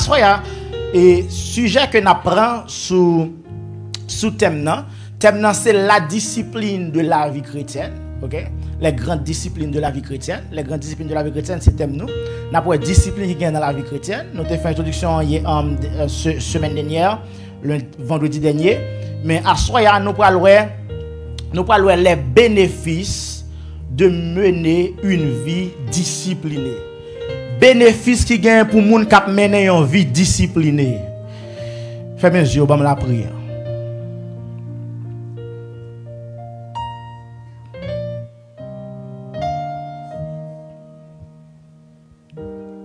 Assoya, et sujet que nous apprenons sous thème nan, c'est la discipline de la vie chrétienne. OK? Les grandes disciplines de la vie chrétienne. Les grandes disciplines de la vie chrétienne, c'est thème nous. Nous avons discipline qui gagne dans la vie chrétienne. Nous avons fait une introduction semaine dernière, le vendredi dernier. Mais à Soya, nous parlons les bénéfices de mener une vie disciplinée. Bénéfices qui gagnent pour les gens qui mènent une vie disciplinée. Fermez les yeux, on va la prière.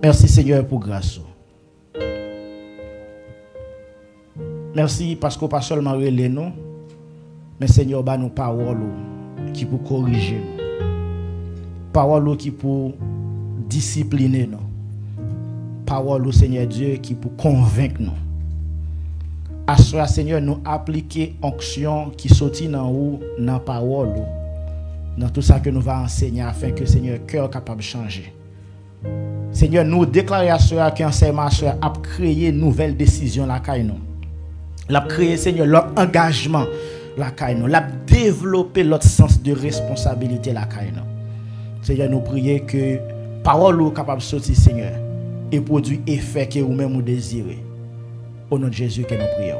Merci Seigneur pour grâce. Merci parce qu'on pas seulement relé nous, mais Seigneur ba nous parole qui pour corriger nous. Parole qui pour discipliner nous. Parole Seigneur Dieu qui pour convaincre nous. Assoya Seigneur nous appliquer onction qui sorti dans ou dans parole dans tout ça que nous va enseigner afin que Seigneur cœur capable de changer. Seigneur, nous déclarons à que enseignement a créé une nouvelle décision la caille nous. L'a créé Seigneur leur engagement la caille nous, l'a développé notre sens de responsabilité la caille nous. Seigneur, nous prions que parole ou capable de sortir Seigneur et produit effet que vous même vous désirez. Au nom de Jésus que nous prions.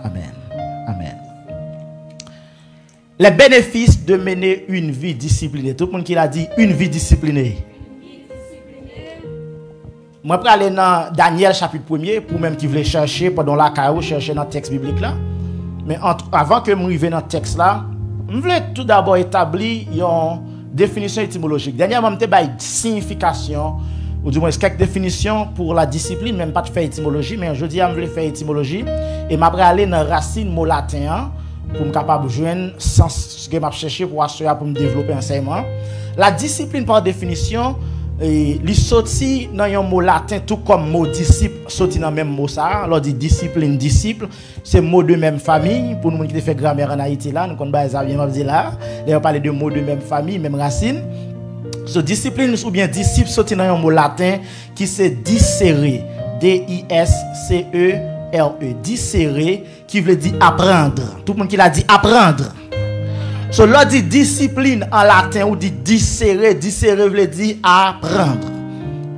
Amen. Amen. Les bénéfices de mener une vie disciplinée. Tout le monde qui l'a dit une vie disciplinée. Moi, je vais aller dans Daniel chapitre 1er pour même qui voulait chercher pendant la caillou, chercher dans le texte biblique là. Mais avant que je arrive dans le texte là, je voulais tout d'abord établir une définition étymologique. Dernièrement, je vais une signification, ou du moins quelques définitions pour la discipline, même pas de faire étymologie, mais aujourd'hui, je voulais faire étymologie. Et je vais aller dans la racine mot latin pour me capable de joindre sens que je vais chercher pour me développer enseignement. La discipline, par définition, li sorti dans un mot latin tout comme mot disciple sorti dans même mot ça alors dit discipline disciple c'est mot de même famille pour nous qui fait grammaire en Haïti là nous connait ba ça bien dire là on parler de mots de même famille même racine so discipline ou bien disciple sorti dans un mot latin qui c'est discere D-I-S-C-E-R-E discere qui veut dire apprendre tout le monde qui l'a dit apprendre. So, là dit discipline en latin ou dit discere veut dire apprendre.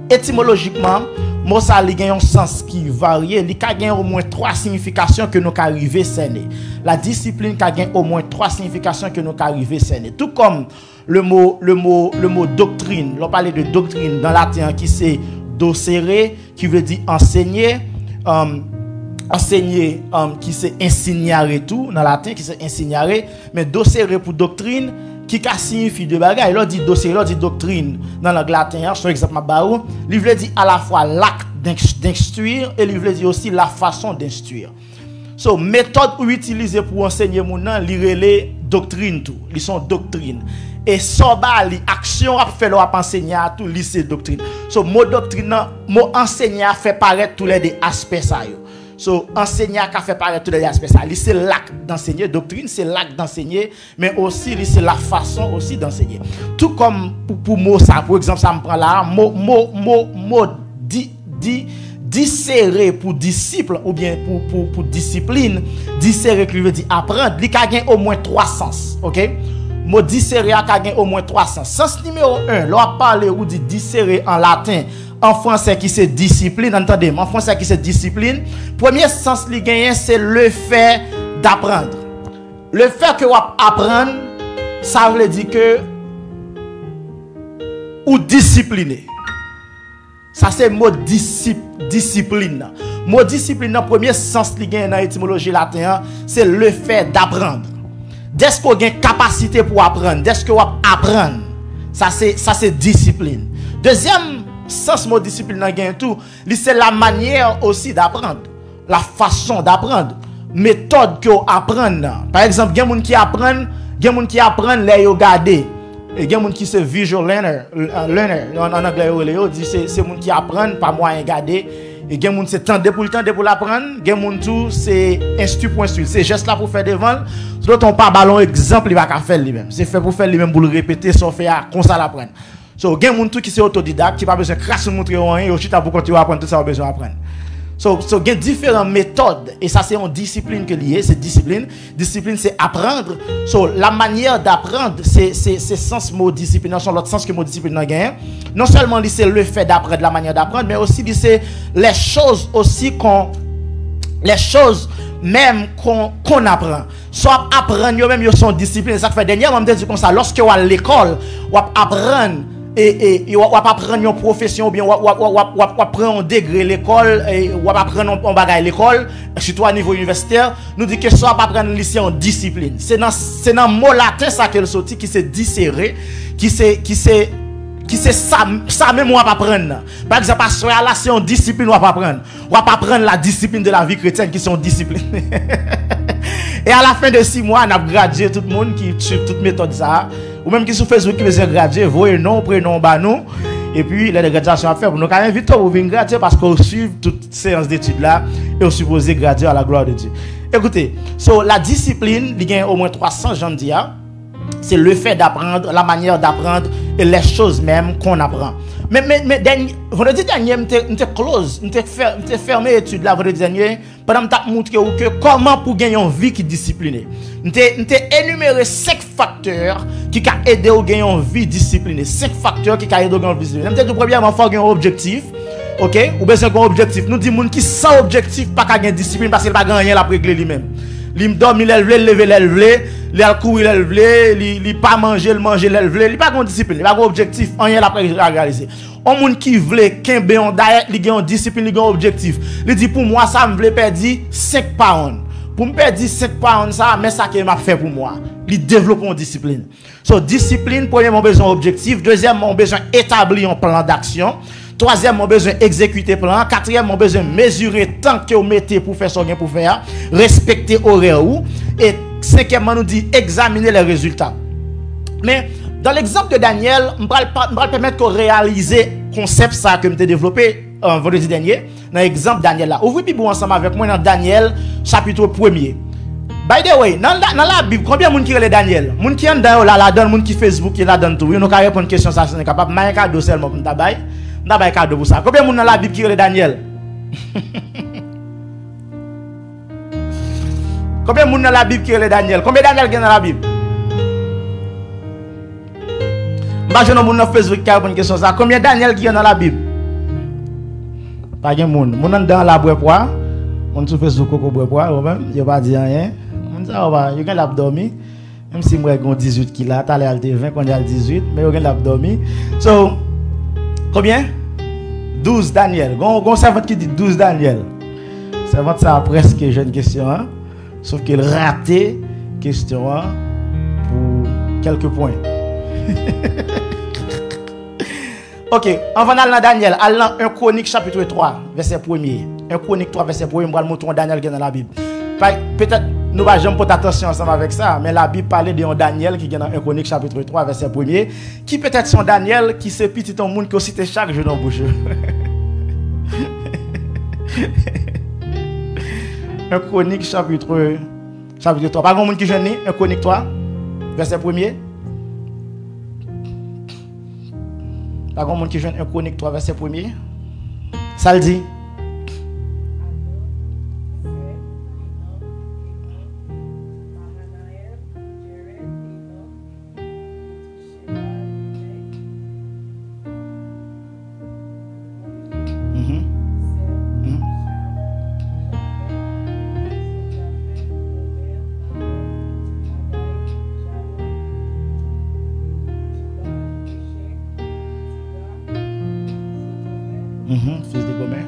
Étymologiquement, mot ça li gen un sens qui varie, li ka gen au moins 3 significations que nous arriver cerner. La discipline ka gen au moins 3 significations que nous arriver cerner. Tout comme le mot doctrine, l'on parle de doctrine dans latin qui c'est docere qui veut dire enseigner enseigner qui c'est enseigner tout dans latin qui c'est enseigner mais docere pour doctrine qui signifie de bagaille là dit docere là dit doctrine dans langue latin par exemple baou il veut dire à la fois l'acte d'instruire et il veut dire aussi la façon d'instruire. So méthode pour utiliser pour enseigner mon nan li relé doctrine tout ils sont doctrine et soba li action a fait leur enseigner tout li c'est doctrine. So mot doctrine mot enseigner fait paraître tous les aspects ça yo. So, enseigner qui fait paraître tous les aspects ça. C'est l'acte d'enseigner, doctrine, c'est l'acte d'enseigner, mais aussi c'est la façon aussi d'enseigner. Tout comme pour mot ça, par exemple, ça me prend là, mot discérer pour disciple ou bien pour discipline, discérer qui veut dire apprendre, il y a au moins 3 sens, OK? Mot discérer a au moins 3 sens. Sens numéro 1, l'on parle ou dit discérer en latin. En français qui c'est discipline, entendez, en français qui c'est discipline, premier sens li gagne c'est le fait d'apprendre. Le fait que vous apprendre, ça veut dire que ou discipliner. Ça c'est mot discipline. Mot discipline dans premier sens li gagne dans étymologie latin, c'est le fait d'apprendre. Dès que vous avez une capacité pour apprendre, dès que vous apprendre, ça c'est discipline. Deuxième sens mot discipline dans tout, c'est la manière aussi d'apprendre, la façon d'apprendre, méthode que vous apprenez. Par exemple, il y a des gens qui apprennent les regarder. Et il y a des gens qui sont visual learner en anglais c'est des gens qui apprennent par moyen de regarder. Et il y a des gens qui sont tendés pour l'apprendre. Il y a des gens qui c'est instru pour instruire. C'est juste là pour faire devant. Si l'autre n'a pas ballon exemple, il va faire lui-même. C'est fait pour faire lui-même pour le répéter, sans faire comme ça l'apprendre. So, il y a des gens qui sont autodidactes, qui n'ont pas besoin de crasse montrer rien, et pour continuer à apprendre tout ça, ils ont besoin d'apprendre. So, il y a différentes méthodes, et ça c'est une discipline que lié, c'est discipline. Discipline c'est apprendre. So, la manière d'apprendre, c'est sens mot discipline, c'est l'autre sens que mot discipline a gagné. Non seulement c'est le fait d'apprendre, la manière d'apprendre, mais aussi c'est les choses aussi les choses même qu'on apprend. Soit apprendre, même ils sont discipline. Ça fait dernièrement, on me dit comme ça, lorsque vous à l'école, vous apprendre et vous apprendre une profession ou bien vous apprendre un degré l'école et vous apprendre un bagage l'école, surtout à niveau universitaire, nous dit que soit apprendre lycée en discipline. C'est dans mot latin ça qu'elle sorti qui s'est discéré, qui c'est ça même on va pas prendre. Par exemple, là c'est une discipline on va pas prendre. On va pas prendre la discipline de la vie chrétienne qui sont disciplines. Et à la fin de 6 mois, on a gradué tout le monde qui suit toute méthode ça. Ou même qui sur Facebook qui veut graduer, voyez non, prénom, bah nous. Et puis, il y a des graduations à faire. Pour nous, quand même, vite, vous venez graduer parce qu'on suit toute séance d'études là et on suppose graduer à la gloire de Dieu. Écoutez, la discipline, il y a au moins 300 gens dit. C'est le fait d'apprendre, la manière d'apprendre et les choses même qu'on apprend. Mais vendredi dernier, je close, je fermé l'étude là vendredi dernier, pendant que je montré que comment pour gagner une vie qui est disciplinée. Je énuméré 5 facteurs qui ont aidé à gagner une vie disciplinée. 5 facteurs qui ont aidé à gagner une vie disciplinée. Je premièrement, il faut gagner un objectif. Ok? Ou besoin d'un objectif. Nous disons que qui sans objectif, pas gagner discipline parce qu'il n'a pas gagné la régler lui-même. Il dormi, il lever, il courir, il pas manger, il manger, il pas de discipline, il pas de objectif, rien après réaliser. Un monde qui veut qu'un béon d'ailleurs, il a une discipline, il a un objectif. Il dit pour moi ça me veut perdre 5 pounds. Pour me perdre 5 pounds ça, mais ça qui m'a fait pour moi. Il développe une discipline. So discipline, premièrement besoin objectif, deuxièmement besoin établir un plan d'action. Troisièmement, besoin d'exécuter le plan. Quatrièmement, besoin de mesurer le temps que vous mettez pour faire ce que vous pouvez faire. Respecter l'horaire. Et cinquièmement, nous dit examiner les résultats. Mais dans l'exemple de Daniel, je vais permettre de réaliser le concept ça que j'ai développé vendredi dernier. Dans l'exemple de Daniel là. Ouvrez Bible ensemble avec moi dans Daniel, chapitre 1er. By the way, dans la Bible, combien de gens qui relèvent Daniel? Les gens qui sont dans la donne, les gens qui Facebook, qui la donne tout. Ils n'ont qu'à répondre à une question, ça c'est capable. Mais un cadeau seulement pour tabac. N'a cadeau pour ça. Combien de gens dans la Bible qui relèvent Daniel? Combien de gens dans la Bible qui relèvent Daniel? Combien de Daniel qui dans la Bible? Je ne sais pas Facebook qui répond à une question ça. Combien de Daniel qui dans la Bible? Pas de monde. Mon dans la bois poids. Mon sur Facebook coco bois poids, même, il pas dit rien. Mon ça va, il a dormi. Même si moi j'ai 18 kilos, tu as 20 quand il 18, mais il a dormi. So combien? 12 Daniel. Gon servante qui dit 12 Daniel. Servante ça presque jeune question hein? Sauf qu'elle raté question hein, pour quelques points. OK, on va dans Daniel, allant 1 Chronique chapitre 3 verset 1er. 1 Chronique 3 verset 1er, on va montrer Daniel qui est dans la Bible. Peut-être nous va jamais porter attention ensemble avec ça, mais la Bible parle de Daniel qui est dans 1 Chronique chapitre 3 verset 1er, qui peut-être son Daniel qui c'est petit ton monde qui cite chaque jour dans bouche. 1 Chronique chapitre 3. Pas grand monde qui jeune 1 Chronique 3 verset 1er. Pas grand monde qui jeune 1 Chronique 3 verset 1er. Ça le dit. Fils de Gomer.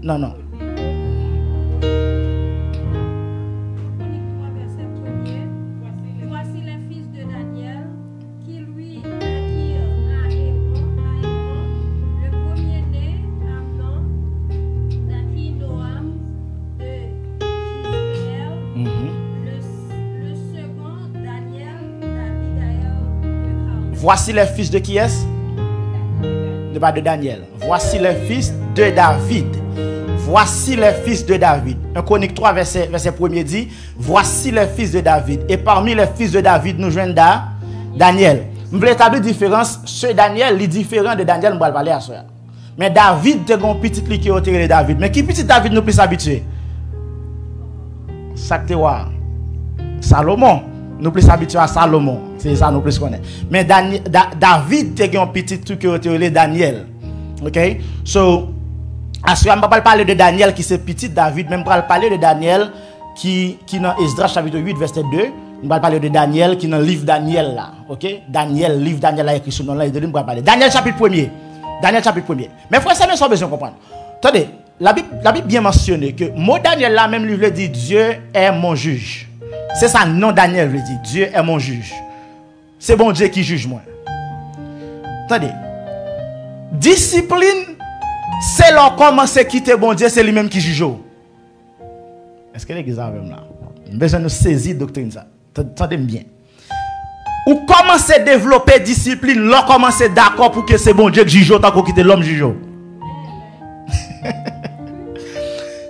Non. Voici les fils de Daniel qui lui naquirent à Hébron, le premier-né Amnon, naquit Noam de Gisraël, le second Daniel d'Abigaël de Carmel. Voici les fils de qui est-ce? pas de Daniel. Voici les fils de David. Voici les fils de David. 1 Chronique 3, verset 1er dit, voici les fils de David. Et parmi les fils de David, nous joignons Daniel. Je vais établir la différence. Ce Daniel est différent de Daniel, je vais parler à ça. Mais David, c'est un petit qui est de David. Mais qui petit David nous plus habitué? Ça te voit. Salomon. Nous plus habitués à Salomon. C'est ça nous plus connaît. Mais David, c'est un petit qui est de Daniel. Ok? So, je ne vais pas parler de Daniel qui c'est petit David, même pas parler de Daniel qui dans Esdras chapitre 8 verset 2. On va parler de Daniel qui dans le livre Daniel là. OK? Daniel, livre Daniel là écrit sur nom là, il va parler. Daniel chapitre 1er. Daniel chapitre 1er. Mais frère, ça ne sont besoin de comprendre. Attendez, la Bible bien mentionné que mot Daniel là même lui veut dire Dieu est mon juge. C'est ça non Daniel veut dire Dieu est mon juge. C'est bon Dieu qui juge moi. Attendez. Discipline, c'est leur commence à quitter bon Dieu, c'est lui-même qui juge. Est-ce que l'église a même là? Besoin de saisir doctrine ça. Attendez bien. Ou commencer à développer discipline, leur commencer d'accord pour que c'est bon Dieu qui juge tant qu'on quitte l'homme juge.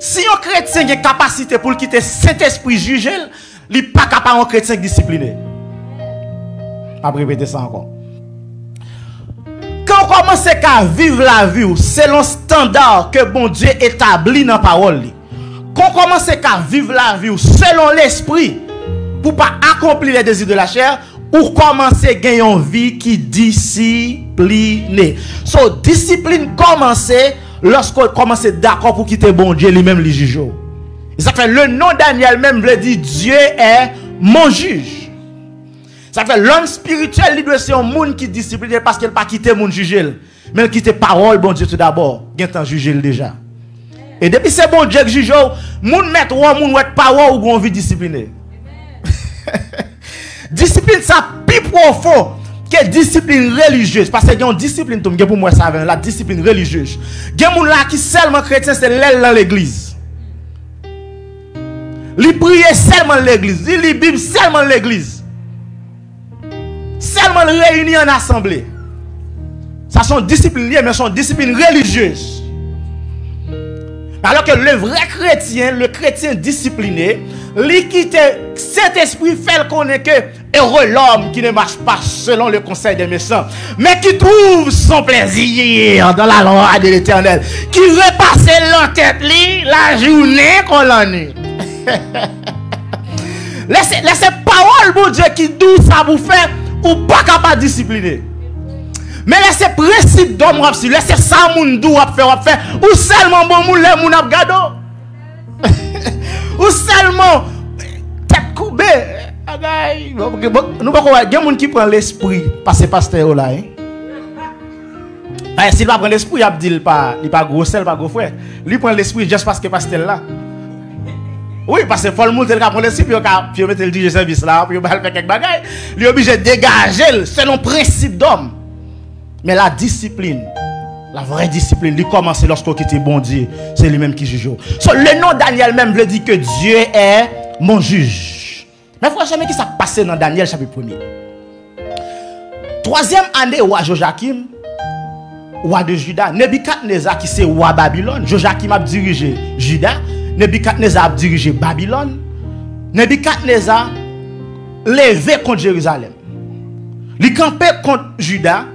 Si un chrétien a capacité pour quitter cet esprit juger, il n'est pas capable un chrétien discipliné. Je vais répéter ça encore. Quand on commence à vivre la vie selon le standard que bon Dieu établit dans la parole, quand on commence à vivre la vie selon l'esprit pour ne pas accomplir les désirs de la chair, ou commencer à gagner une vie qui disciplinée. So, discipline commencer lorsqu'on commence d'accord pour quitter bon Dieu lui-même le juge. Ça fait le nom Daniel même veut dire Dieu est mon juge. Ça fait l'homme spirituel il doit ser un monde qui discipliné parce qu'il pas quitter mon juger, mais il quitte parole bon Dieu tout d'abord, il temps juger déjà. Et depuis c'est bon Dieu qui juge, moun mettre ou moun wet parole ou gon vie disciplinée. Discipline ça plus profond que discipline religieuse parce que il y a une discipline pour moi ça la discipline religieuse. Il y a moun là qui seulement chrétien c'est l'aile dans l'église. Li prier seulement l'église, li lit Bible seulement l'église. Seulement réunis en assemblée. Ça sont disciplines liées mais sont disciplines religieuses. Alors que le vrai chrétien, le chrétien discipliné, lui quitte cet esprit fait connaître que heureux l'homme qui ne marche pas selon le conseil des méchants, mais qui trouve son plaisir dans la loi de l'Éternel, qui repasse l'entête la journée qu'on l'année. Laissez parole bon Dieu qui douce ça vous fait ou pas capable de discipliner. Mais laissez principe d'homme laissez ça moun dou faire ou seulement bon moun les moun ap gado. Ou seulement tête coubée. Nous pas gen moun qui prend l'esprit passer pasteur là hein. S'il va prendre l'esprit, il a dit pas gros sel, pas gros frère. Lui prend l'esprit juste parce que pasteur là. Oui, parce que faut le monde qui prend l'esprit puis mettre le DJ service là, puis faire quelques bagages. Lui obligé de dégager selon principe d'homme. Mais la discipline, la vraie discipline, il commence lorsqu'on quitte bon Dieu. C'est lui-même qui juge. So, le nom Daniel même veut dire que Dieu est mon juge. Mais il faut jamais qui s'est passé dans Daniel chapitre 1er. Troisième année, roi Joachim, roi de Juda. Nebuchadnezzar qui c'est roi Babylone. Joachim a dirigé Juda. Nebuchadnezzar a dirigé Babylone. Nebuchadnezzar levé contre Jérusalem. Il campé contre Juda.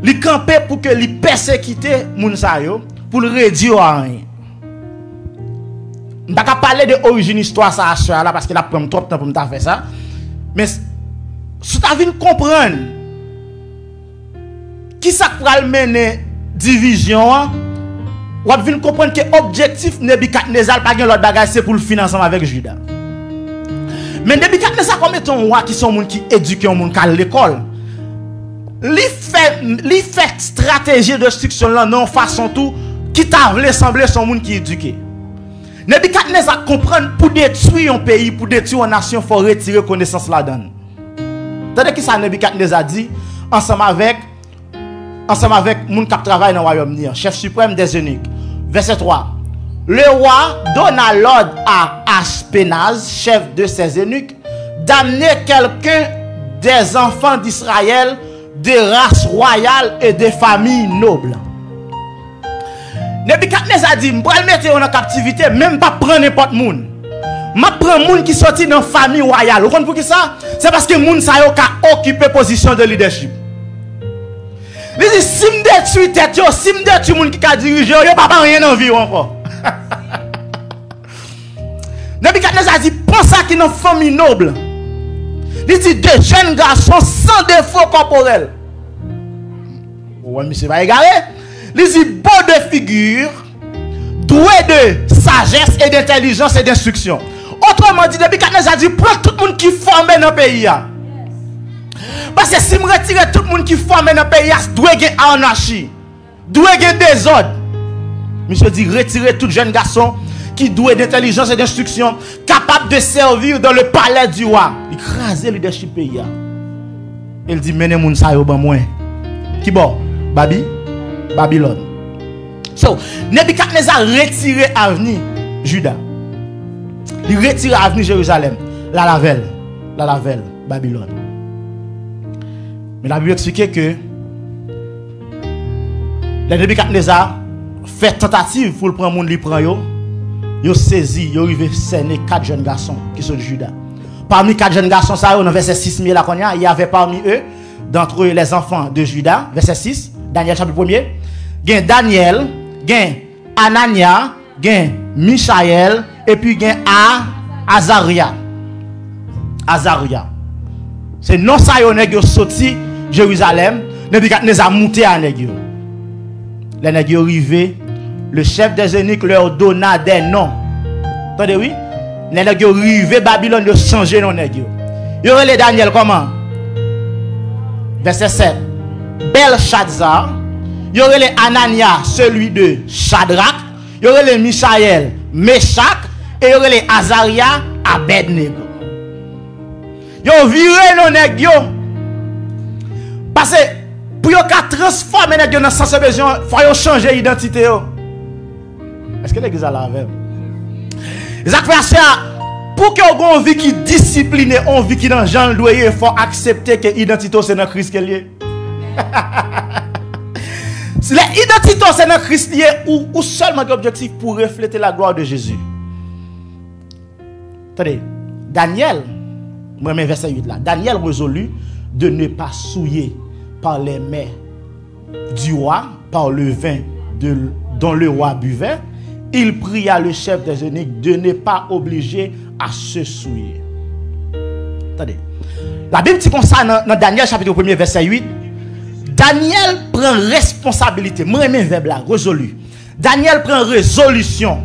Il campé pour que les persécuter moun sa yo pour le réduire à rien. Je ne vais pas parler de l'origine histoire ça là parce qu'il a pris trop de temps pour me faire ça. Mais si tu as vu comprendre qui ça va mener division, ou as vu comprendre que l'objectif Nebuchadnezzar pas l'autre bagage c'est pour le financer avec Juda. Mais Nebuchadnezzar comme étant un roi qui sont monde qui éduquent un monde qui à l'école. Li fait stratégie de destruction là non façon tout qui t'a voulu sembler son monde qui éduqué. Nebuchadnezzar comprendre pour détruire un pays, pour détruire une nation, il faut retirer connaissance là-dedans. Tandis que ça Nebuchadnezzar dit ensemble avec monde qui travaille dans le royaume, chef suprême des eunuques. Verset 3. Le roi donna l'ordre à Ashpenaz, chef de ses eunuques, d'amener quelqu'un des enfants d'Israël des races royales et des familles nobles. Nebukadnezar a dit, je vais le mettre en captivité, même pas prendre n'importe qui. Je prends les gens qui sont dans la famille royale. Vous comprenez pour qui ça? C'est parce que les gens ont occupé position de leadership. Il dit, si je détruis tête, si je détruis les gens qui ont dirigé, je ne vais pas rien en vie encore. Nebukadnezar a dit, pense à qui est une famille noble. Il dit, des jeunes garçons sans défaut corporel. Ouais, monsieur va égarer. Il dit, beau de figure, doué de sagesse et d'intelligence et d'instruction. Autrement dit, Nebukadnezar a dit, prends tout le monde qui forme dans le pays. Parce que si je retire tout le monde qui forme dans le pays, il doit y avoir anarchie, il doit y avoir désordre. Monsieur dit, retirez tout jeune garçon qui doué d'intelligence et d'instruction, capable de servir dans le palais du roi. Écraser le leadership pays. Il dit, menez moun sa yo ban moins. Qui bon? Babylone. So, Nebukadnezar retiré avenue Juda. Il retire avenue Jérusalem. La Lavelle, Babylone. Mais la Bible explique que les Nebukadnezar fait tentative pour le prendre monde, li prend yo. Yo saisi, yo arrivé cerner 4 jeunes garçons qui sont de Juda. Parmi 4 jeunes garçons, ça, dans verset 6, il y avait parmi eux, d'entre eux, les enfants de Juda, verset 6, Daniel chapitre 1er, il y a Daniel, il y a Anania, il y a Michaël, et puis il y a Azaria. C'est non ça qui sont sortis Jérusalem, Nebukadnezar monté à nèg yo. Les nèg yo arrivé, le chef des eunuques leur donna des noms. Attendez oui? Les nèg yo arrivé Babylone yo changer non nèg yo. Yo relé Daniel comment? Verset 7. Belshazzar, yo relé Anania celui de Shadrach, yo relé Michaël, Meshach et yo relé Azaria, Abednego. Yo viré non nèg yo. Parce que pour yo ka transformer nèg yo dans sens besoin, faut yo changer identité yo. Est-ce que l'église a la même? Pour que vous ayez une vie qui est disciplinée, une vie qui est dans le genre, il faut accepter que l'identité c'est dans Christ qu'elle est. L'identité c'est dans Christ ou seulement l'objectif pour refléter la gloire de Jésus. Attendez, Daniel, moi même verset 8 là, Daniel résolut de ne pas souiller par les mains du roi, par le vin dont le roi buvait. Il pria le chef des eunuques de ne pas obliger à se souiller. Attendez. La Bible dit comme ça dans Daniel chapitre 1 verset 8. Daniel prend responsabilité. Moi même verbe là, résolu. Daniel prend résolution.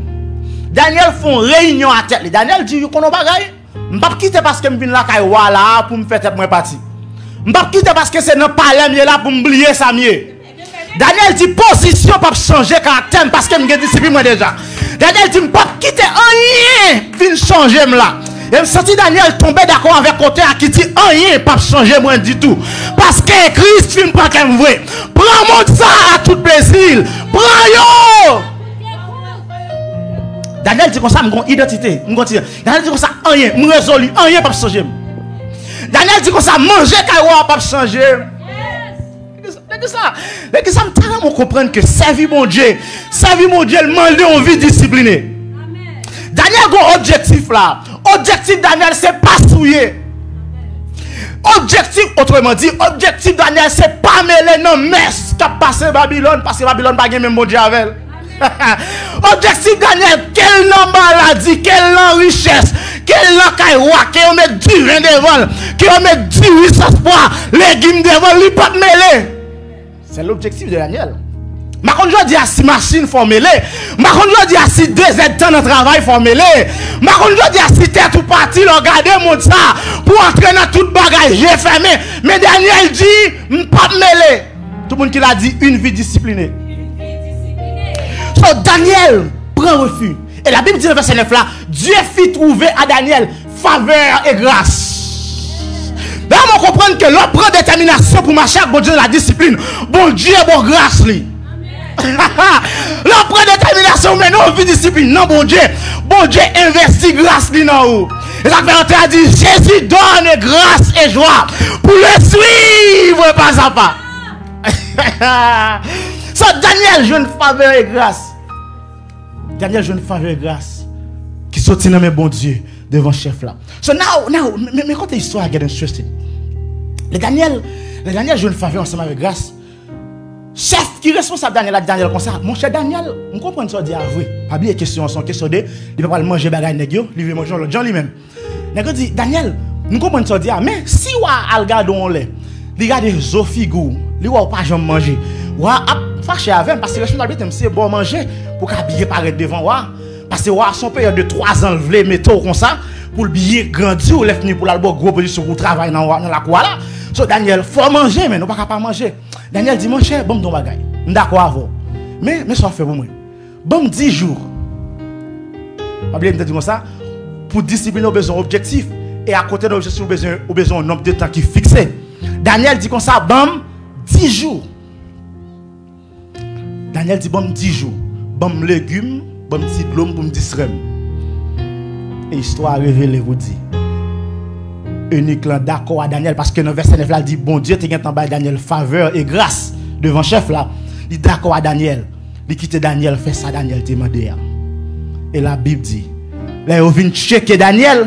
Daniel font réunion à tête. Daniel dit qu'on a bagaille. M'pas quitter parce que me vinn la kay là pour me faire tête moi parti. M'pas quitter parce que c'est dans palais là pour m'oublier ça mieux. Daniel dit position pas changer caractère parce que me discipline moi déjà. Daniel dit pas quitter rien vinn changer là. Et me senti Daniel tomber d'accord avec côté à qui dit rien pas changer moi du tout parce que Christ film pas qu'un vrai. Prends mon ça à tout plaisir. Prends yo. Daniel dit comme ça mon identité, mon continue. Daniel dit comme ça rien, me résolu, rien pas changer. Daniel dit comme ça manger kaiwa pas changer. C'est ça me comprendre que servir mon Dieu, demander une vie disciplinée. Daniel a un objectif là. Objectif Daniel c'est pas souiller. Objectif, autrement dit, objectif Daniel c'est pas mêler non messe qui a passé Babylone parce que Babylone n'a pas même mon Dieu avec. Objectif Daniel, quel nom maladie, quel nom richesse, quel nom caïwa, quel met du vin devant, quel met du richesse poids, légumes devant, lui pas mêler. C'est l'objectif de Daniel. Ma kon je dis à si machine formée, ma kon je dis à si 2 temps de travail formé, ma kon je dis à si tête ou parti, regardez mon ça pour entrer dans tout bagage, j'ai fermé. Mais Daniel dit, pas mêler. Tout le monde qui l'a dit, une vie disciplinée. So Daniel prend refuge. Et la Bible dit dans verset 9 là, Dieu fit trouver à Daniel faveur et grâce. Là, on comprend que l'on prend détermination pour marcher avec bon Dieu la discipline. Bon Dieu, bon grâce. L'on prend détermination, mais non, vie discipline. Non, bon Dieu investit grâce. Et ça fait a dit, Jésus donne grâce et joie pour le suivre pas à pas. So Daniel joue une faveur et grâce. Daniel joue une faveur et grâce qui sortit dans mes bons Dieu devant chef là. So now, mais quand l'histoire get interesting. Le Daniel joue une faveur ensemble avec grâce. Chef qui est responsable Daniel comme ça. Mon cher Daniel, on comprend ça dit avoué. Pas oublier question son question de il peut pas manger bagaille nèg yo, il veut manger l'autre gens lui-même. Nèg dit Daniel, nous comprend ça dit mais si wa al gade on lait, li gade zo figou, li wa pas jamais manger. Wa fâché avec parce que responsabilité c'est bon manger pour qu'habiller paraître devant wa parce que wa son période de 3 ans vle mettre comme ça pour le billet grandir ou venir pour la gros position pour travailler dans la cour là. So Daniel faut manger mais nous pas manger. Daniel dit mon cher, bon ton bagay. D'accord avant. Mais ça fait pour moi. Bon 10 jours. Pas bien me dire comme ça pour discipliner aux besoins objectifs et à côté de l'objectif aux besoins un nombre de temps qui fixé. Daniel dit comme ça bon 10 jours. Daniel dit bon 10 jours. Bon légumes, bon petit l'homme pour me disrem. Et histoire révélée vous dit. Uniquement d'accord à Daniel parce que dans verset 9 là il dit bon Dieu t'es en bas Daniel faveur et grâce devant chef là il d'accord à Daniel il quitte Daniel fait ça Daniel te demandé et la Bible dit là on vient checker Daniel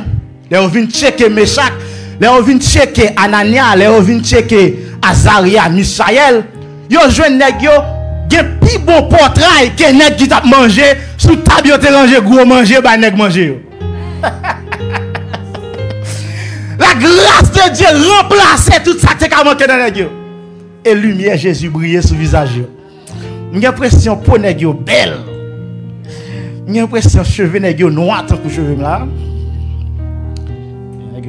là on vient checker Meshach là on vient checker Anania là on vient checker Azaria Misaël yo joine nèg yo gen pi bon portrait que nèg qui t'a manger sous table yo te ranger gros manger ba nèg manger yo. La grâce de Dieu remplaçait tout ça qui a manqué dans les yeux. Et lumière Jésus brillait sur le visage. J'ai l'impression pour les yeux belle. J'ai l'impression cheveux les yeux noirs tant que cheveux là.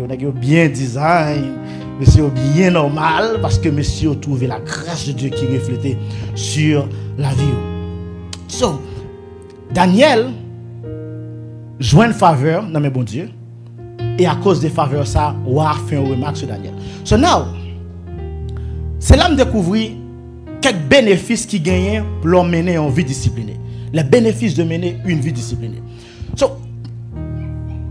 Les yeux bien design, monsieur bien normal parce que monsieur a trouvé la grâce de Dieu qui reflétait sur la vie. So, Daniel joint une faveur dans mes bons dieux. Et à cause des faveurs ça, on a fait une remarque sur Daniel. So now, c'est là que je découvre quelques bénéfices qui gagnent pour l'homme mener une vie disciplinée. Les bénéfices de mener une vie disciplinée. So,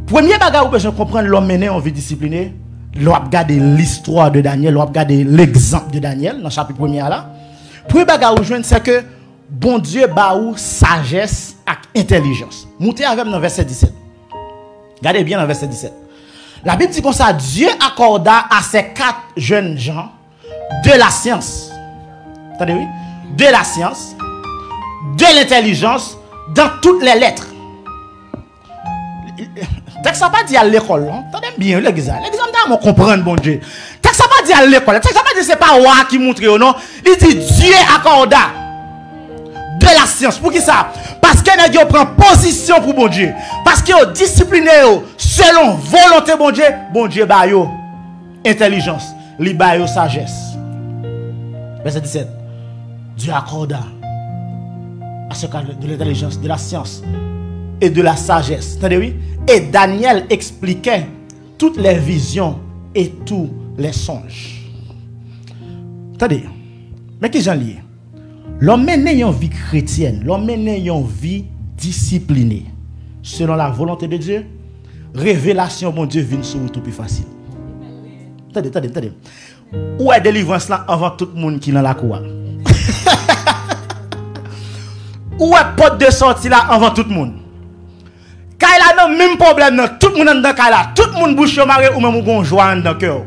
premier bagage où besoin comprendre l'homme mener une vie disciplinée, l'on regarder l'histoire de Daniel, l'on regarder l'exemple de Daniel dans le chapitre 1er là. Premier bagage où je c'est que bon Dieu ba ou sagesse et intelligence. Montez avec dans verset 17. Regardez bien dans verset 17. La Bible dit comme ça, Dieu accorda à ces 4 jeunes gens de la science. Attendez, oui? De la science, de l'intelligence, dans toutes les lettres. Texte n'a pas dit à l'école. Attendez bien, l'examen. L'examen, on comprend, bon Dieu. Texte n'a pas dit à l'école. Texte n'a pas dit c'est pas moi qui montre, non. Il dit Dieu accorda de la science. Pour qui ça? Parce que nous prend position pour bon Dieu. Parce que nous discipliné selon volonté bon Dieu ba yo intelligence, li ba yo sagesse. Verset 17. Dieu accorda à ce cas de l'intelligence, de la science et de la sagesse. Attendez oui? Et Daniel expliquait toutes les visions et tous les songes. Attendez. Mais qui j'en lis? L'homme mène une vie chrétienne, l'homme mène une vie disciplinée. Selon la volonté de Dieu, révélation, mon Dieu, vient sur tout plus facile. Attendez. Où est délivrance là avant tout le monde qui est dans la cour? Où est porte de sortie là avant tout le monde? Quand il a le même problème, tout le monde dans là, tout le monde bouche maré ou même on joie dans le cœur.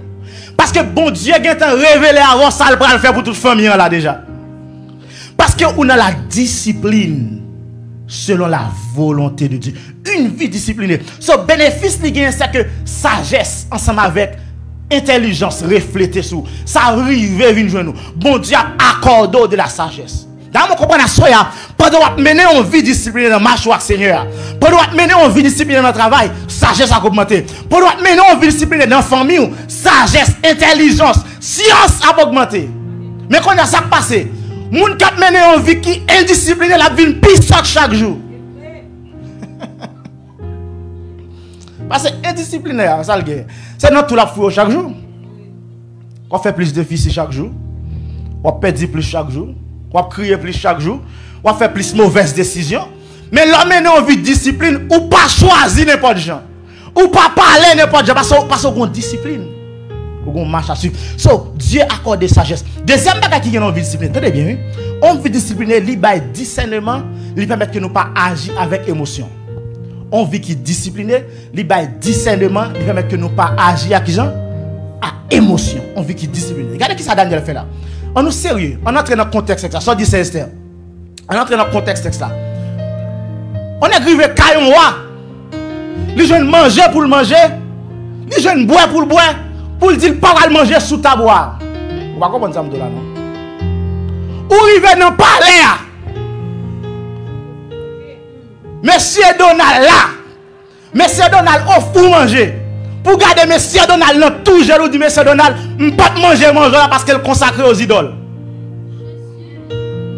Parce que bon Dieu a révélé avant ça, il va le faire pour toute famille là déjà. Parce qu'on a la discipline selon la volonté de Dieu. Une vie disciplinée. Ce bénéfice, c'est que sagesse ensemble avec intelligence reflétée sur. Ça arrive à nous. Bon Dieu a accordé de la sagesse. Dans mon comprendre ça, pendant que mener une vie disciplinée dans marche avec Seigneur, pendant que mener une vie disciplinée dans le travail, sagesse a augmenté. Pendant que mener une vie disciplinée dans la famille, sagesse, intelligence, science a augmenté. Mais quand il y a ça qui passe, moun qui mené une vie qui est indisciplinée, la vie pisse chaque jour. Parce que indiscipliné, c'est notre tout la fouille chaque jour. On fait plus de fils chaque jour. On perd plus chaque jour. On crier plus chaque jour. On fait plus mauvaises décisions. Mais l'homme mené une vie de discipline ou pas choisir n'importe gens. Ou pas parler n'importe quoi parce qu'on discipline. On marche à suivre. So, Dieu accorde sagesse. Deuxième bagage qui est dans la vie discipline. Tenez bien, oui. On veut discipliner, il y a discernement, il permet que nous pas agir avec émotion. On vit qui discipliné, il y a discernement, il permet que nous pas agir avec gens à émotion. On vit qui discipliné. Regardez qui ça Daniel fait là. On nous sérieux, on entre dans le contexte là. Ça dit c'est Esther. On entre dans le contexte là. On est arrivé caillon roi. Les jeunes manger pour le manger, les jeunes boire pour le boire. Pour dire pas mal manger sous ta boire. Vous va comprendre ça là non? Ou rive dans palais. Monsieur Donald là. Monsieur Donald offre pour manger. Pour garder Monsieur Donald là tout jaloux dit Monsieur Donald, pas manger là parce qu'elle consacré aux idoles.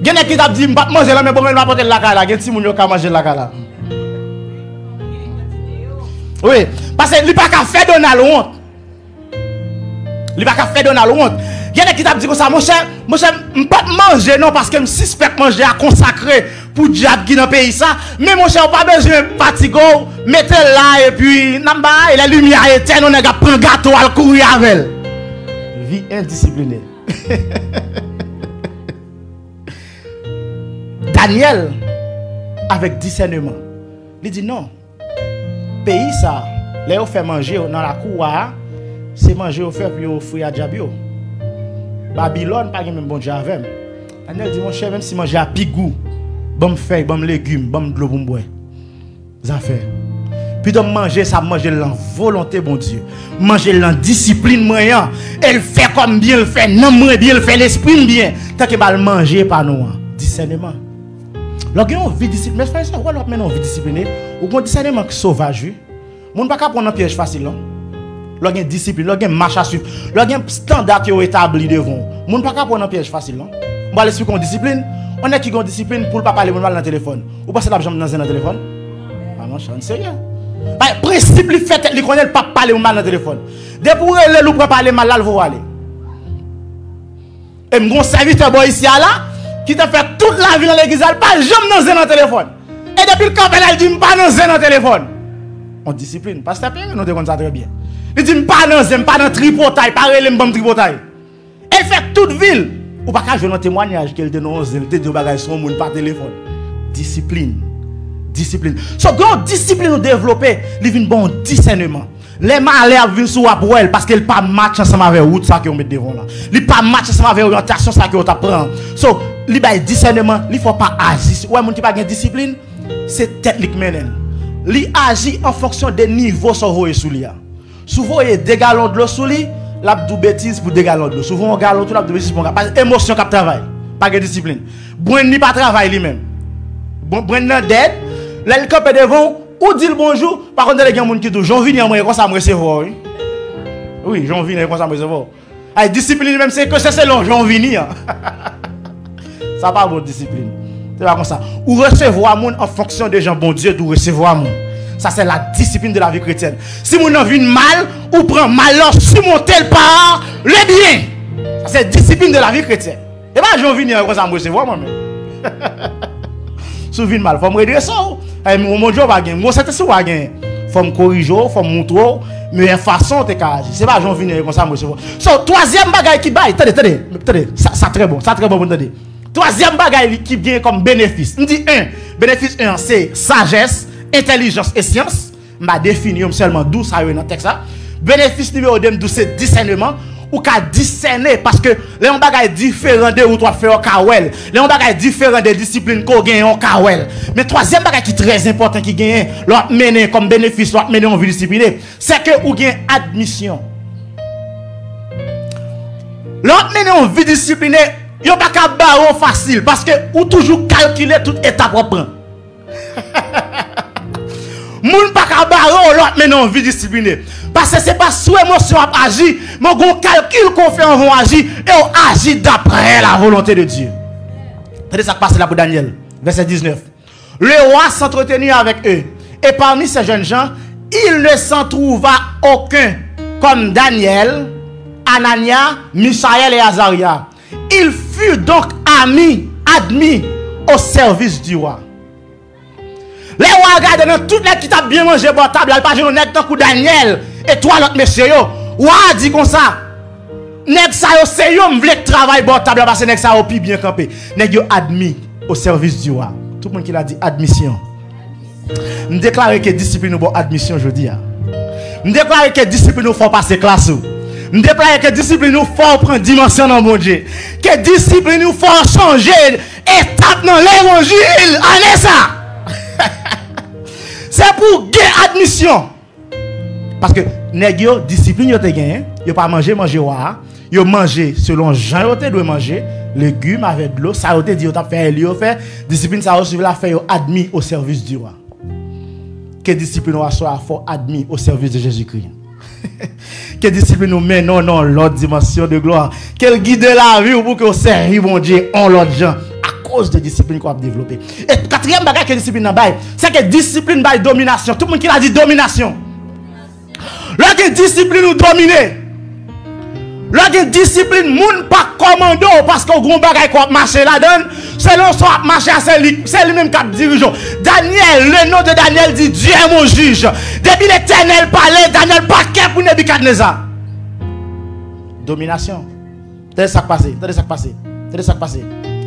Gene qui t'a dit pas manger là mais bon elle va porter la kala, gen ti moun yo ka manger la kala. Oui, parce que il pas qu'à faire Donald honte. Il va pas faire Donald honte. Il y a des qui t'a dit comme ça, mon cher, pas manger non parce que me suspect manger à consacrer pour diable qui dans le pays ça. Mais mon cher, pas besoin de fatigue, mettez là et puis namba et la lumière éteinte, on a prend gâteau à courir avec. Vie indisciplinée. Daniel avec discernement. Il dit non. Pays ça, là on fait manger dans la cour. C'est manger au fait puis offrir à Diabio. Babylone pas même bon Dieu avec. Daniel dit mon cher même si manger à pigou, bon feuille, bon légumes, bon de l'eau pour boire. Ça fait. Puis de manger ça manger la volonté bon Dieu. Manger la discipline moyen. Elle fait comme bien le fait, non moins bien le fait l'esprit bien. Tant que mal manger par nous. Discernement. Lorsqu'on vit discipliné, mais frère ça ou alors maintenant on vit discipliné, ou qu'on discernement sauvage. Moun pas prendre un piège facile non. Lorsqu'on discipline, lorsqu'on marche à suivre, lorsqu'on standard qui est établi devant. Moun pas prendre un piège facile non. On va l'expliquer qu'on discipline, on est qui qu'on discipline pour pas parler mal dans le téléphone. Ou passer la jambe dans un téléphone. Ah non, c'est sérieux. Principe li fait li connaît pas parler mal dans le téléphone. Depuis pour le pour parler mal là, il faut aller. Et mon serviteur boy ici là qui t'a fait toute la vie dans l'église, pas jamais dans un téléphone. Et depuis le camp elle dit pas dans un téléphone. On discipline parce que nous te connaissons ça très bien. Il dit pas dans tripotail, pas relem bon tripotail. Elle fait toute ville. Ou pas qu'à jouer un témoignage qu'elle dénonce, elle te dit bagage son monde par téléphone. Discipline. Discipline. So grand discipline nous développer, il vient bon discernement. Les malheurs viennent sur pour elle parce qu'elle pas match ensemble avec route ça que on met devant là. Il pas match ensemble avec orientation ça que on t'apprend. So, il ba discernement, il faut pas agir. Ouais, mon qui pas gain discipline, c'est tête qui mène. Il agit en fonction des niveaux sur voyer sous lui. Souvent il y a des gallons de l'eau sous lui, l'abdou bêtise pour des gallons de l'eau. Souvent on galon tout l'abdou bêtise pour parce émotion qui travaille, pas de discipline. Bon ni pas travail lui-même. Bon nan dead, là il campe devant ou dit le bonjour, par contre, il y a des gens qui disent j'en viens moi comme ça me recevoir. Oui, j'en viens comme ça me recevoir. Ay discipline même c'est que c'est long, j'en viens. Ça pas bonne discipline. C'est pas comme ça. Ou recevoir monde en fonction des gens bon Dieu d'où recevoir monde. Ça c'est la discipline de la vie chrétienne. Si mon en vient mal ou prend malheur surmonter le par le bien. Ça c'est discipline de la vie chrétienne. Et pas j'en viens comme ça me recevoir moi même. Si vient mal, faut me redresser. Mon Dieu va gagner. Moi c'est ça va gagner. Faut me corriger, faut me montrer mais façon te agir. C'est pas j'en viens comme ça me recevoir. So troisième bagaille qui baille, attendez, ça très bon, attendez. Troisième bagaille qui vient comme bénéfice. On dit bénéfice 1 c'est sagesse, intelligence et science. M'a défini seulement 12 ça dans texte ça. Bénéfice numéro 2 c'est discernement. Ou qu'à discerner parce que les on bagay différent de ou toi faire kawel les on bagay différent des disciplines qu'on gagne en kawel mais troisième bagay qui très important qui gagne l'autre mener comme bénéfice l'autre mener en vie disciplinée c'est que ou gagne admission l'autre mener en vie disciplinée yo pas ka baron facile parce que ou toujours calculer toute étape prend moun pas ka baron l'autre mener en vie disciplinée. Parce que ce n'est pas sous émotion à agir, mais on calcul qu'on fait en vont agir et on agit d'après la volonté de Dieu. Regardez ça passe là pour Daniel, verset 19. Le roi s'entretenait avec eux, et parmi ces jeunes gens, il ne s'en trouva aucun comme Daniel, Anania, Misaël et Azaria. Il fut donc admis au service du roi. Les regarder dans toutes les qui t'a bien mangé bon table, elle pas jouer nèg tant coup Daniel et toi l'autre monsieur yo. Ouah dit comme ça. Nèg ça yo c'est yo m'vle travail bon table parce que nèg ça yo pi bien campé. Nèg yo admis au service du roi. Tout le monde qui l'a dit admission. Me déclarer que discipline nous bon admission aujourd'hui. Me déclarer que discipline nous faut passer classe. Me déclarer que discipline nous faut prendre dimension dans mon Dieu. Que discipline nous faut changer étape dans l'évangile. Allez ça. C'est pour gagner admission. Parce que nèg yo discipline yo te gagné, yo pas manger wa, yo manger selon Jean yo te doit manger, légumes avec de l'eau, ça yo te dit yo t'a fait yo fait, discipline ça suivre la fait yo admis au service du roi. Que discipline nous soit fort admis au service de Jésus-Christ. Que discipline nous mène non l'autre dimension de gloire. Qu'elle guide la vie pour que vous serviez mon Dieu en l'autre gens. Cause de discipline qu'on a développé. Et quatrième bagage que discipline n'a pas, c'est que discipline by domination. Tout le monde qui a dit domination. Lorsque discipline nous dominer. Lorsque discipline moun pas commando parce qu'on gros bagage qu'on marcher là-dedans, selon soit marcher c'est lui même qui dirige. Daniel, le nom de Daniel dit Dieu est mon juge. Depuis l'Éternel parlait, Daniel pas qu'un pour Nebuchadnezzar. Domination. Tenez ça passer.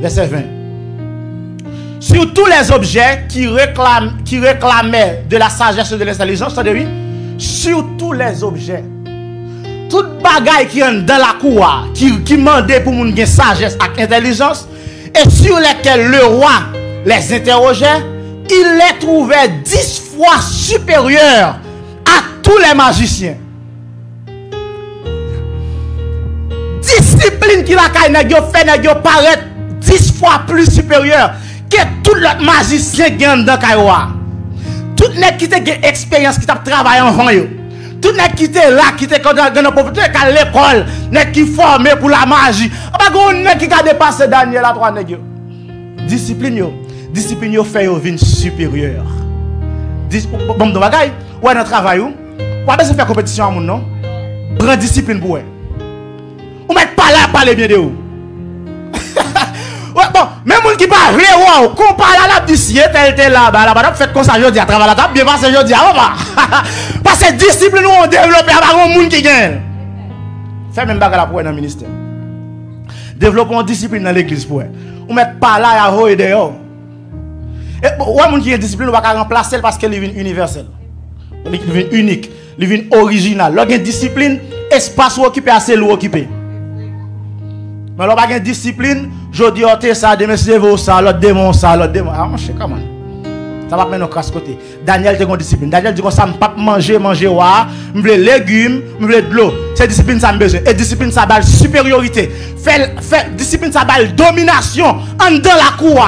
Verset 20. Sur tous les objets qui réclamaient de la sagesse et de l'intelligence, c'est-à-dire sur tous les objets, toute bagaille qui est dans la cour, qui demandait pour moun gen sagesse et intelligence, et sur lesquels le roi les interrogeait, il les trouvait 10 fois supérieurs à tous les magiciens. Discipline qui la caille fait paraître 10 fois plus supérieur que tout l'autre magicien qui est dans Kaiwa. Tout les qui ont une expérience qui t'a travaillé en van yo. Tout les qui étaient là, qui étaient dans la pauvreté, à l'école, les qui formé pour la magie. Pas qu'on qui a dépassé Daniel à 3 nèg yo. Discipline yo fait yo vin supérieur. Bon de bagay, ou dans travail ou pas besoin faire compétition à moun non. Prends discipline pour ou met pas là parler bien de vous. Bon, même moun qui pas vrai ou qu'on parle là d'ici tel là là fait comme ça jodi à travers la table bien passé jodi à parce que discipline nous on développer avant moun qui gagne. Fait même bagarre pour dans ministère. Développons discipline dans l'église pour ou met pas là à voyer dehors. Et ou moun qui a discipline on va remplacer parce qu'elle est universelle. Elle est unique, elle est originale. Lorsque discipline espace ou occupé assez lourd occupé. Mais l'on pas de discipline, je dis oh ça, demain c'est ça, l'autre démon ça, l'autre démon. Ah, je sais comment. Ça va mettre nos crasse côté. Daniel te une discipline. Daniel dit comme ça, pas manger wa, me veut légumes, me veut de l'eau. C'est discipline ça me besoin. Et discipline ça balle supériorité. Fait discipline ça balle domination en dans la cour.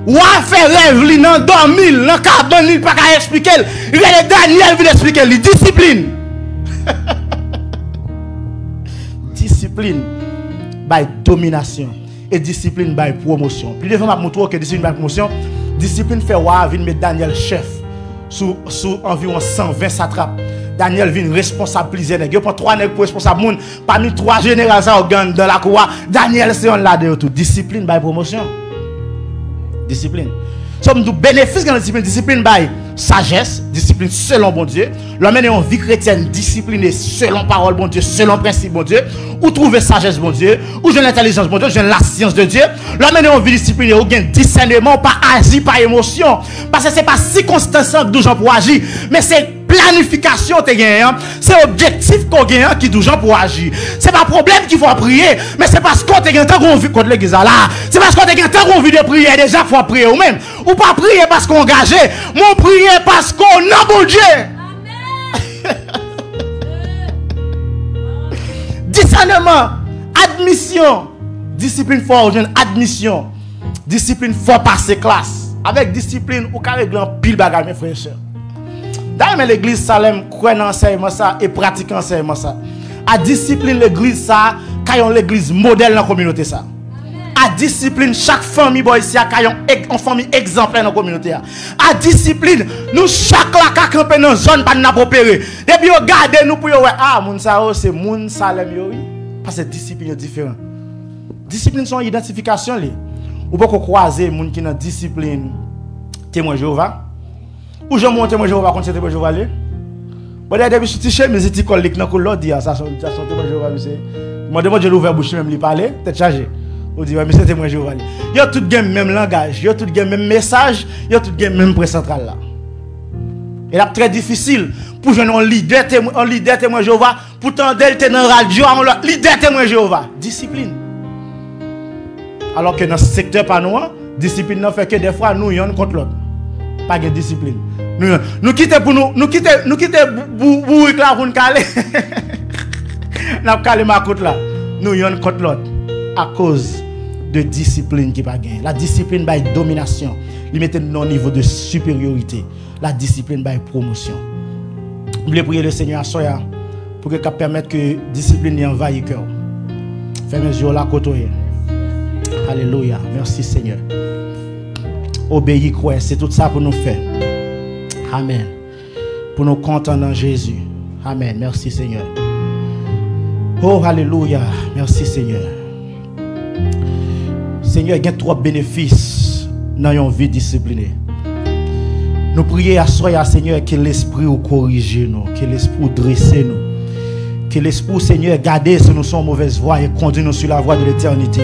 Ou fait rêve li nan dormir, nan cabane il pas qu'à expliquer. Il est Daniel vient expliquer li discipline. Discipline by domination et discipline by promotion. Puis devant m'a montrer que discipline by promotion, discipline fait wa vinn mettre Daniel chef sous environ 120 satrapes. Daniel vient responsable plusieurs nèg. Yo prend 3 nèg pour responsable moun parmi 3 généraux ça organe dans la cour. Daniel c'est on là de tout. Discipline by promotion. Discipline. Somme du bénéfice dans la discipline by sagesse, discipline selon bon Dieu. L'homme est en vie chrétienne disciplinée selon parole bon Dieu, selon principe bon Dieu. Ou trouver sagesse bon Dieu, ou j'ai l'intelligence bon Dieu, j'ai la science de Dieu. L'homme est en vie disciplinée, ou gain discernement, pas agir par émotion. Parce que c'est pas circonstance que gens pour agir, mais c'est planification te gagne, c'est objectif qu'on gagne qui gens pour agir. C'est pas problème qu'il faut prier, mais c'est parce qu'on te gagne tant qu'on vit contre l'église là. C'est parce qu'on te gagne tant qu'on vit de prier déjà faut prier ou même. Ou pas prier parce qu'on engagé, mon prier parce qu'on a bon Dieu. Discernement, admission, discipline fort, admission, discipline fort passer classe. Avec discipline, ou carré grand pile bagarre mes frères et sœurs. D'ailleurs, l'église Salem croit dans enseignement ça et pratique enseignement ça. À discipline l'église ça, quand l'église modèle dans la communauté ça. À discipline chaque famille boy ici a une famille exemplaire dans la communauté. À discipline nous chaque la ka camper dans zone pas n'a opérer. Depuis regarder nous pour ah moun ça c'est moun Salem yo oui parce que discipline est différent. Discipline son identification li. Ou pas croiser moun qui dans discipline témoin Jéhovah. Ou je monte moi Jéhovah contre témoin Jéhovah aller. Bon depuis je suis mais c'est colle dans l'autre dit ça sont témoin Jéhovah monsieur. Moi demande je l'ouvert bouche même lui parler, tête chargée. On dit mais c'est témoin Jéhovah. Yo tout game même langage, yo tout game même message, yo tout game même point central là. Et là très difficile pour jeune un leader témoin Jéhovah, pourtant d'elle était dans radio on leader témoin Jéhovah, discipline. Alors que dans ce secteur pas nous, discipline n'a fait que des fois nous yon contre l'autre. Pas de discipline. Nous quitter pour nous quitter bourrique là pour nous caler. N'a calé ma côte là. Nous yon contre l'autre à cause de discipline qui pas gain. La discipline by domination, il mettait non niveau de supériorité. La discipline by promotion. Je voulais prier le Seigneur à soya pour que permette que discipline y envahisse cœur. Fermez les yeux là côté. Alléluia. Merci Seigneur. Obéis, croire, c'est tout ça pour nous faire. Amen. Pour nous compter dans Jésus. Amen. Merci Seigneur. Oh, alléluia. Merci Seigneur. Seigneur, il y a trois bénéfices dans une vie disciplinée. Nous prions à soi, Seigneur, que l'Esprit nous corrige nous, que l'Esprit dresse nous, que l'Esprit, Seigneur, garde si nous sommes mauvaise voie et conduit nous sur la voie de l'éternité.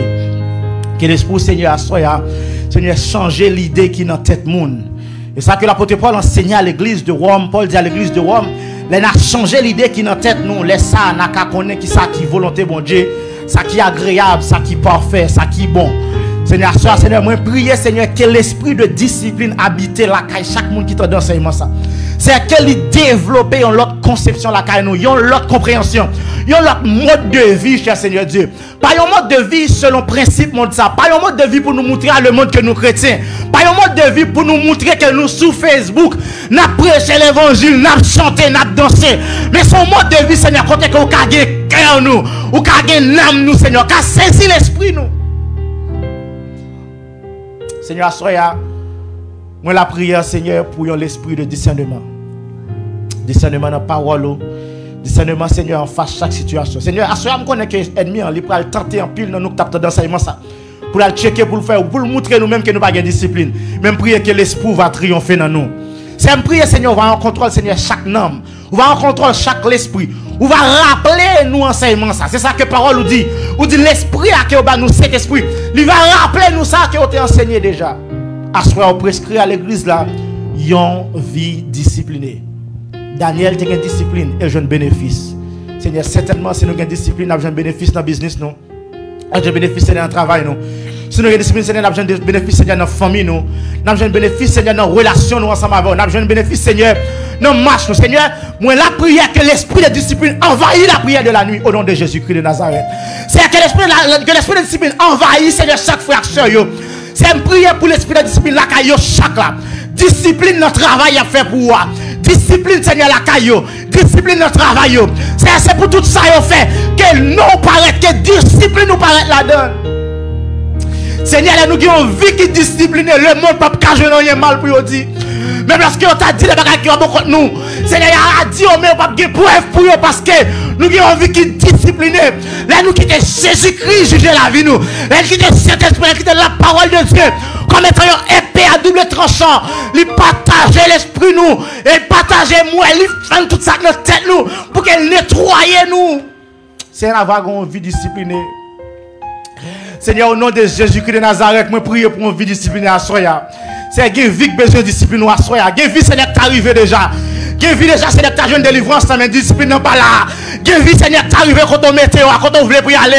Que l'Esprit, Seigneur, à soi, Seigneur, changer l'idée qui est dans la tête monde. Et ça que l'apôtre Paul enseignait à l'église de Rome, Paul dit à l'église de Rome, il a changé l'idée qui est dans la tête nous, laisse ça, n'a qu'à connaître qui ça qui volonté bon Dieu, ça qui est agréable, ça qui est parfait, ça qui est bon. Seigneur, Seigneur, moi prier, Seigneur, que l'esprit de discipline habite la caille chaque monde qui t'a d'enseignement ça. C'est qu'il développe une autre conception la caille nous, une autre compréhension, une autre mode de vie, cher Seigneur Dieu. Pas un mode de vie selon principe monde ça, pas un mode de vie pour nous montrer à le monde que nous chrétiens, pas un mode de vie pour nous montrer que nous sur Facebook, n'a prêché l'évangile, n'a chanté, n'a dansé. Mais son mode de vie, Seigneur, côté que vous avez cœur nous, ou avez âme nous, Seigneur, qu'a saisi l'esprit nous. Seigneur, soya, moi la prière, Seigneur, pour l'esprit de discernement. Discernement dans la parole, discernement, Seigneur, en face de chaque situation. Seigneur, soya, je connais que l'ennemi, il peut tenter en pile dans nous tapons d'enseignement ça. Pour le checker, pour le faire, pour le montrer nous-mêmes que nous n'avons pas de discipline. Même prier que l'esprit va triompher dans nous. C'est un prière, Seigneur, on va en contrôle, Seigneur, chaque âme. On va en contrôle chaque l'esprit. On va rappeler nous enseignement ça. C'est ça que la parole nous dit. On dit l'esprit à qui on va nous cet esprit. Il va rappeler nous ça qui on t'a enseigné déjà. À ce moment on prescrit à l'église là, une vie disciplinée. Daniel a une discipline et un bénéfice. Seigneur, certainement si nous avons une discipline, nous avons un bénéfice dans le business nous. Nous avons un bénéfice dans le travail nous. Si nous avons une discipline, Seigneur, nous avons un bénéfice, Seigneur, dans la famille nous. Nous avons un bénéfice, Seigneur, dans la relation nous ensemble avec nous. Nous avons un bénéfice, Seigneur, dans la marche nous. Seigneur, moi la prière que l'esprit de discipline envahit la prière de la nuit au nom de Jésus-Christ de Nazareth. C'est que l'esprit de discipline envahit, Seigneur, chaque frère et soeur. C'est une prière pour l'esprit de discipline la caillou chaque là. Discipline notre travail à faire pour moi. Discipline, Seigneur, la caillou. Discipline notre travail. C'est pour tout ça qu'on fait que nous paraît, que discipline nous paraît là-dedans. Seigneur, nous avons une vie qui est disciplinée. Le monde ne peut pas jouer mal pour dire. Mais parce qu'on t'a dit les bagages qui ont beaucoup de nous. Seigneur a dit on ne peut pas de preuve pour eux parce que nous avons une vie qui est disciplinée. Là, nous quittons Jésus-Christ juger la vie. Nous. Là, nous quittons Saint-Esprit, nous quittons la parole de Dieu. Comme étant une épée à double tranchant. Il partage l'esprit nous. Et partage moi. Il fait tout ça dans notre tête nous. Pour qu'elle nettoie nous. C'est une vie disciplinée. Seigneur, au nom de Jésus-Christ de Nazareth, je prie pour une vie disciplinée à Soya. C'est une vie qui a besoin de discipline à Soya. Une vie, Seigneur, qui est arrivé déjà. Une vie déjà, Seigneur, qui a une délivrance, mais discipline n'est pas là. Une vie, Seigneur, qui est arrivé quand on mettait, quand on voulait pour y aller.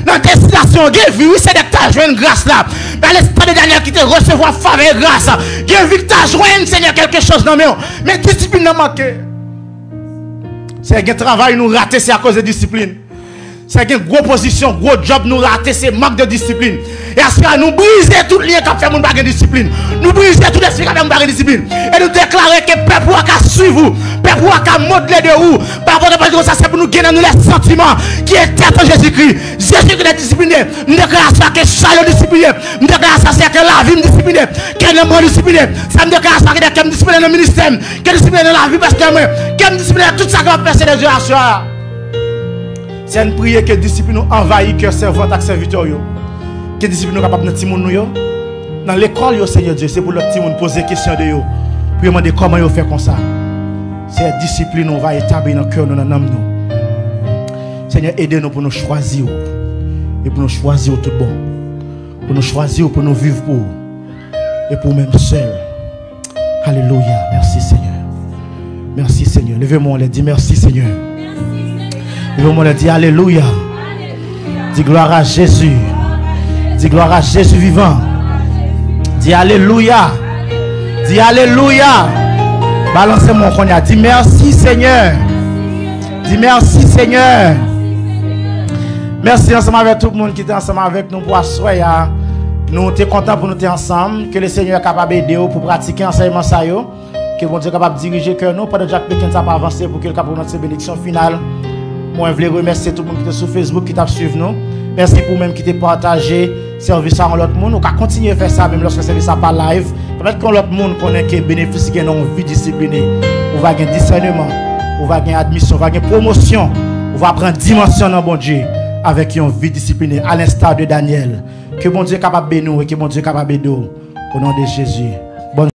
Dans la destination, une vie, oui, Seigneur, qui a une grâce là. Mais l'esprit de Daniel qui te recevoir faveur et grâce. Une vie qui a joint, Seigneur, quelque chose dans le monde. Mais discipline n'a manqué. C'est un travail nous raté, c'est à cause de discipline. C'est une grosse position, gros job nous rater, c'est manque de discipline. Et à ce moment nous briser tout lien qui fait mon bagage de discipline. Nous briser tout l'esprit qui fait mon bagage de discipline. Et nous déclarer que le peuple a suivre vous, le peuple a modeler de vous. Par rapport à ça, c'est pour nous gagner nous les sentiments qui étaient en Jésus-Christ. Jésus-Christ est discipliné. Nous déclarons ça que Charles est discipliné. Nous déclarons ça que la vie est disciplinée. Que le monde est discipliné. Ça me déclare ça que je discipliné dans le ministère. Que je discipliné dans la vie parce que je discipliné tout ça qui va passer de Dieu à soi. C'est une prière que discipline nous envahit cœur servant et serviteur. Que discipline nous capable de notre monde nous. Dans l'école, Seigneur Dieu, c'est pour le petit monde poser question de yo. Pour demander comment vous fait comme ça. Cette discipline, on va établir dans le cœur, dans l'âme. Seigneur, aidez-nous pour nous choisir. Et pour nous choisir tout bon. Pour nous choisir, pour nous vivre pour. Et pour nous-mêmes seuls. Alléluia. Merci Seigneur. Merci Seigneur. Levez-moi, on les dit merci Seigneur. Levez-moi, on les dit Alléluia. Dis gloire à Jésus. Dis gloire à Jésus vivant. Dis Alléluia. Dis Alléluia. Balancez-moi qu'on a. Dis merci Seigneur. Dis merci Seigneur. Merci ensemble avec tout le monde qui est ensemble avec nous pour assurer. Nous sommes contents pour nous être ensemble. Que le Seigneur est capable d'aider pour pratiquer l'enseignement. Que bon Dieu est capable de diriger que nous. Pendant que Jacques Pékin n'a pas avancé pour qu'il soit capable de notre bénédiction finale. Moi, je voulais remercier tout le monde qui est sur Facebook, qui t'a suivi nous. Merci pour même qui t'a partagé service à l'autre monde. On va continuer à faire ça même lorsque le service n'est pas live. Peut-être que l'autre monde connaît que bénéficie de une vie disciplinée. On va gagner discernement. On va gagner admission. On va gagner promotion. On va prendre dimension dans bon Dieu avec une vie disciplinée à l'instar de Daniel. Que bon Dieu est capable de nous et que bon Dieu est capable de nous. Au nom de Jésus.